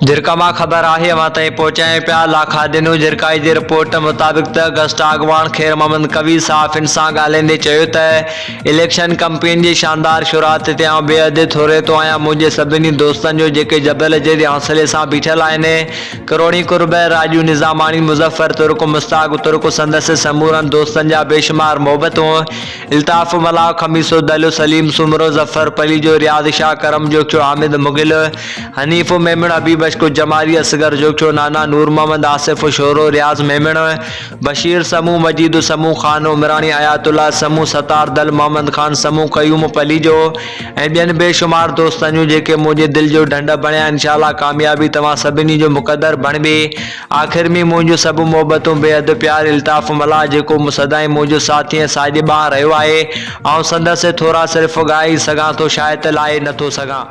जिरका मां ख़बर आहे अवां ताईं पहुचाए पिया लाखादी न्यूज़ जिरकाई जी रिपोर्ट मुताबिक़ त गस्ट अॻवान खैर मोहम्मद कवी साफ़िन सां ॻाल्हाईंदे चयो त इलेक्शन कंपेन जी शानदार शुरूआत ते आउं बेहद थोरे थो आहियां। मुंहिंजे सभिनी दोस्तनि जो जेके जबल जे हौसले सां बीठल आहिनि, करोड़ी कुर्ब, राजू निज़ामानी, मुज़फ़र तुर्क, मुश्ताक तुर्क, संदसि समूरनि दोस्तनि जा बेशुमार मोहबतूं, इल्ताफ़ मला, खमीसो दल, सलीम सुमरो, ज़फ़र पली जो, रियाज़ शाह, करम जोगचो, हामिद मुगिल, हनीफ़ मेमण, हबीब बशको, जमाली, असगर जोगचो, नाना, नूर मोहम्मद, आसिफ शोरो, रियाज़ मेमण, बशीर समूह, मजीद समूह, खान उमरानी, आयातुल्ला समूह, सतार दल, मोहम्मद खान समूह, कयूम पली जो ऐं ॿियनि बेशुमार दोस्तनि जूं जेके मुंहिंजे दिलि जो ढंढ बणिया। इंशाअल्लाह कामयाबी तव्हां सभिनी जो मुक़दर बणिबी। आख़िर में मुंहिंजूं सभु मोहबतूं, बेहद प्यार, इल्ताफ़ मला जेको सदाईं मुंहिंजो साथी ऐं साहिब रहियो आहे। ऐं संदसि थोरा सिर्फ़ु ॻाए सघां थो, शायदि लाहे नथो सघां।